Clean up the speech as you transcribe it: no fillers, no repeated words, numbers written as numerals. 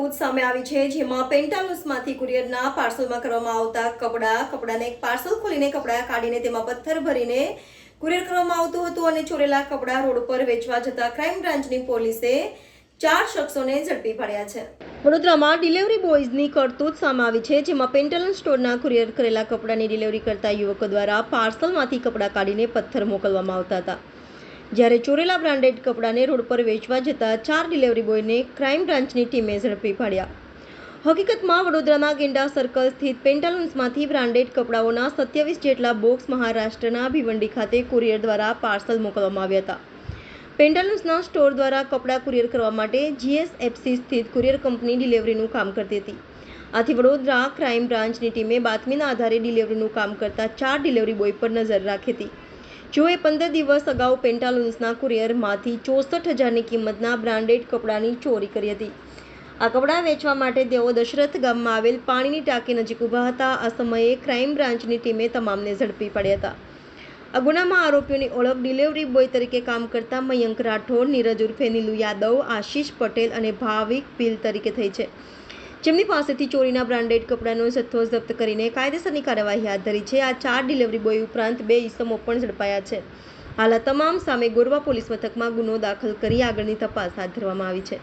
કરતૂત સામે આવી છે, જેમાં પેન્ટાલુસમાંથી કુરિયરના પાર્સલમાં કરવામાં આવતા કપડાને પાર્સલ ખોલીને કપડાં કાઢીને તેમાં પથ્થર ભરીને કુરિયર કરવામાં આવતું હતું અને ચોરેલા કપડાં રોડ પર વેચવા જતા ક્રાઇમ બ્રાન્ચની પોલીસે 4 શખ્સોને ઝડપી પાડ્યા છે। વડોદરામાં ડિલિવરી બોયઝની કરતૂત સામે આવી છે, જેમાં પેન્ટાલુન સ્ટોરના કુરિયર કરેલા કપડાની ડિલિવરી કરતા યુવકો દ્વારા પાર્સલમાંથી કપડાં કાઢીને પથ્થર મોકલવામાં આવતા હતા, જ્યારે ચોરેલા બ્રાન્ડેડ કપડાને રોડ પર વેચવા જતા 4 ડિલિવરી બોયને ક્રાઇમ બ્રાન્ચની ટીમે ઝડપી પાડ્યા। હકીકતમાં વડોદરાના ગેંડા સર્કલ સ્થિત પેન્ટાલુન્સમાંથી બ્રાન્ડેડ કપડાઓના 27 જેટલા બોક્સ મહારાષ્ટ્રના ભિવંડી ખાતે કુરિયર દ્વારા પાર્સલ મોકલવામાં આવ્યા હતા। પેન્ટાલુન્સના સ્ટોર દ્વારા કપડાં કુરિયર કરવા માટે GSFC સ્થિત કુરિયર કંપની ડિલિવરીનું કામ કરતી હતી। આથી વડોદરા ક્રાઇમ બ્રાન્ચની ટીમે બાતમીના આધારે ડિલિવરીનું કામ કરતા 4 ડિલિવરી બોય પર નજર રાખી હતી, જેઓએ 15 દિવસ અગાઉ પેન્ટાલુન્સના કુરિયરમાંથી 64,000ની કિંમતના બ્રાન્ડેડ કપડાની ચોરી કરી હતી। આ કપડાં વેચવા માટે તેઓ દશરથ ગામમાં આવેલ પાણીની ટાંકી નજીક ઊભા હતા। આ સમયે ક્રાઇમ બ્રાન્ચની ટીમે તમામને ઝડપી પાડ્યા હતા। આ ગુનામાં આરોપીઓની ઓળખ ડિલિવરી બોય તરીકે કામ કરતા મયંક રાઠોડ, નીરજ ઉર્ફે નીલુ યાદવ, આશીષ પટેલ અને ભાવિક ભીલ તરીકે થઈ છે, જેમની પાસેથી ચોરીના બ્રાન્ડેડ કપડાનો જથ્થો જપ્ત કરીને કાયદેસરની કાર્યવાહી હાથ ધરી છે। આ 4 ડિલિવરી બોય ઉપરાંત 2 ઇસમો પણ ઝડપાયા છે। હાલ આ તમામ સામે ગોરવા પોલીસ મથકમાં ગુનો દાખલ કરી આગળની તપાસ હાથ ધરવામાં આવી છે।